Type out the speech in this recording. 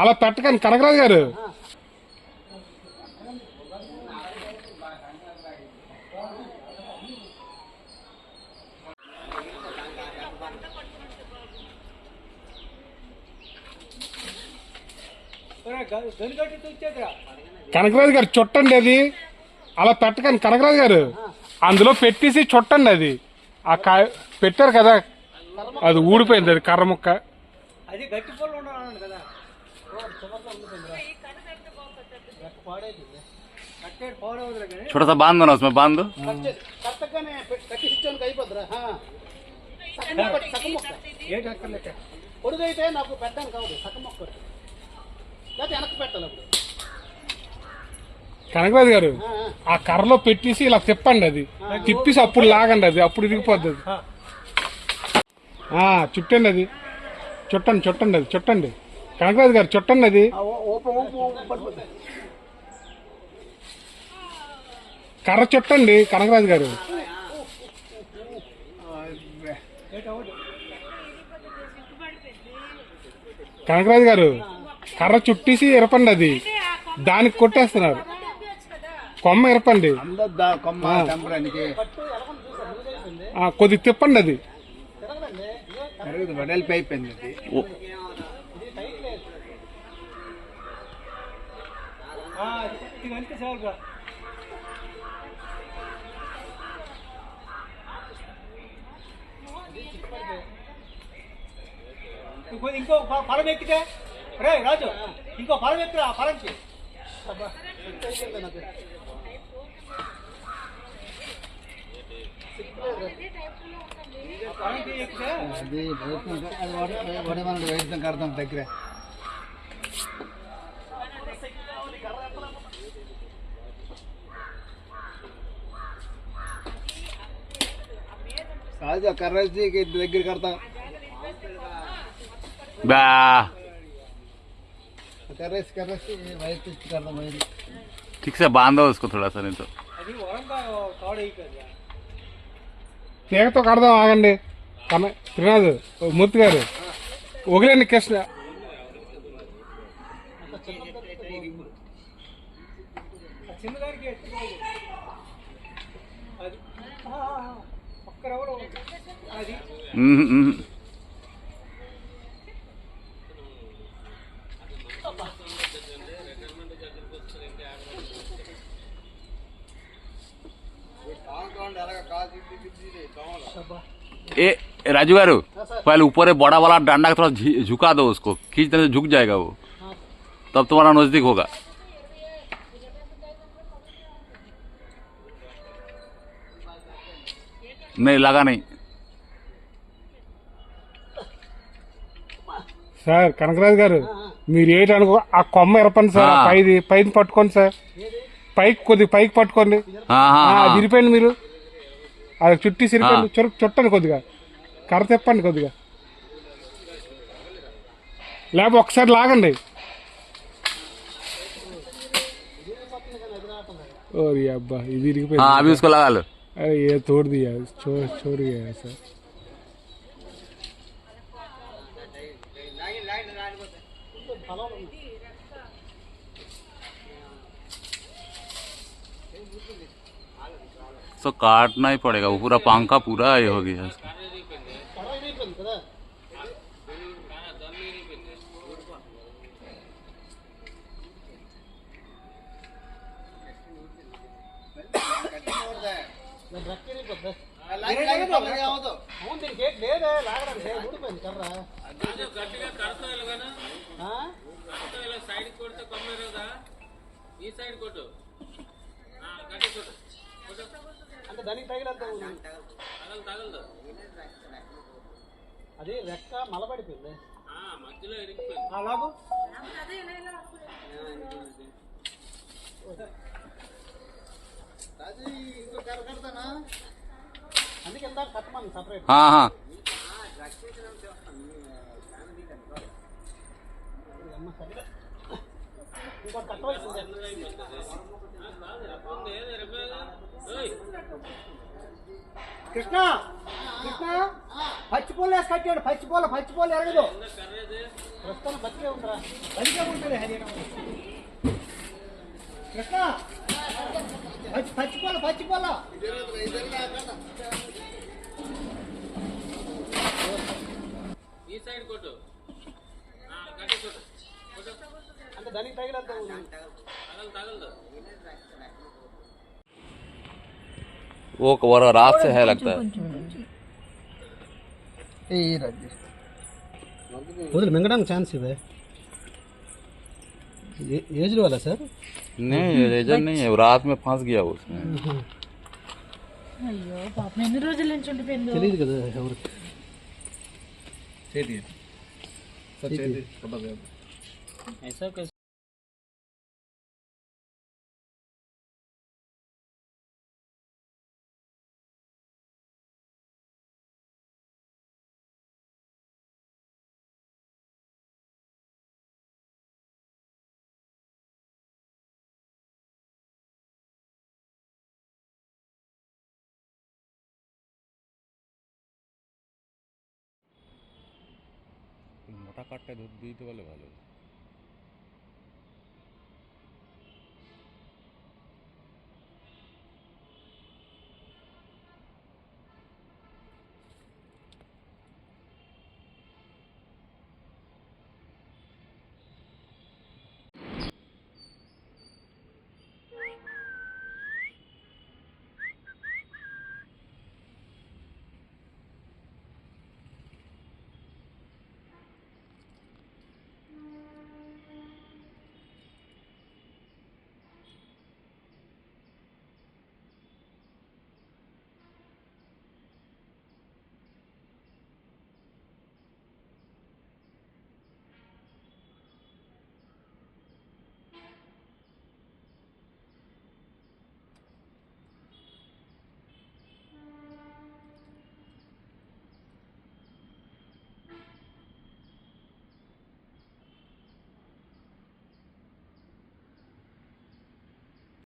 అలా పెట్టకండి కనకరాజు గారు. కనకరాజు గారు చుట్టండి అది. అలా పెట్టకండి కనకరాజు గారు. అందులో పెట్టేసి చుట్టండి అది. ఆ కాయ పెట్టారు కదా, అది ఊడిపోయింది, అది కర్ర ముక్క. छोटा सा बांध दो ना, उसमें बांध दो। కనకరాజు గారు ఆ కర్రలో పెట్టేసి ఇలా తిప్పండి, అది తిప్పేసి అప్పుడు లాగండి, అది అప్పుడు ఇరిగిపోద్ది. అది చుట్టండి, అది చుట్టండి చుట్టండి, అది చుట్టండి కనకరాజు గారు, చుట్టండి అది. కర్ర చుట్టండి కనకరాజు గారు. కనకరాజు గారు కర్ర చుట్టేసి ఇరపండి, అది దానికి కొట్టేస్తున్నారు. కొమ్మ ఇరపండి, కొద్దిగా తిప్పండి, అది అయిపోయింది. ఇంకో ఫలం ఎక్కితే రే రాజు, ఇంకో ఫలం ఎక్కి ఆ ఫలంకి వైద్యం కడతాం దగ్గర. సహజ కర్రకి దగ్గర కడతాం. ठीक से बांधो उसको थोड़ा सा, नहीं तो తీగతో కడదాం. ఆగండి త్రినాథ్, మూర్తి గారు ఒకలేండి. కృష్ణ ए राजू गारू, पहले ऊपर बड़ा वाला डंडा थोड़ा झुका दो, उसको खींचने से झुक जाएगा वो, तब तुम्हारा नजदीक होगा। नहीं लगा नहीं సార్. కనకరాజు గారు మీరు ఏంటనుకో, ఆ కొమ్మ ఇరపండి సార్, పైన పట్టుకోండి సార్, పైకి కొద్దిగా పైకి పట్టుకోండి, అది ఇరిపోయింది. మీరు అది చుట్టి సిరిపోయింది, చుట్టండి కొద్దిగా, కర్ర తిప్పండి కొద్దిగా, లేకపోతే ఒకసారి లాగండి. ఓరి అబ్బా, ఇది ఇరిగిపోయింది. अरे ये तोड़ दिया, छोड़ गया सर. तो काटना ही पड़ेगा, वो पूरा पंखा पूरा ये हो गया। దానికి తగిలంత అది రెక్క మలబడిపోయింది, మధ్యలో ఇరిగిపోయింది. అందుకే కట్టమని సపరేట్. ఇంకోటి కట్టవలసిందే. కృష్ణ కృష్ణ పచ్చిపూలు వేసి కట్టాడు పచ్చిపూలు ఎరగదు ప్రస్తుతం బతికే ఉంటారా బతికే ఉంటుంది కృష్ణ పచ్చిపూల అంటే దానికి తగిలంత वो और रात से है लगता है వదిలి మింగడానికి ఛాన్స్ ఇవే ఏజ్ वाला సార్ नहीं लेजर नहीं है रात में फंस गया वो उसमें అయ్యో పాపం ఎన్ని రోజుల నుంచి ఉండిపోయిందో తెలియదు కదా ఎవరికి মোটা কাঠটা দুধ দিতে পারলে ভালো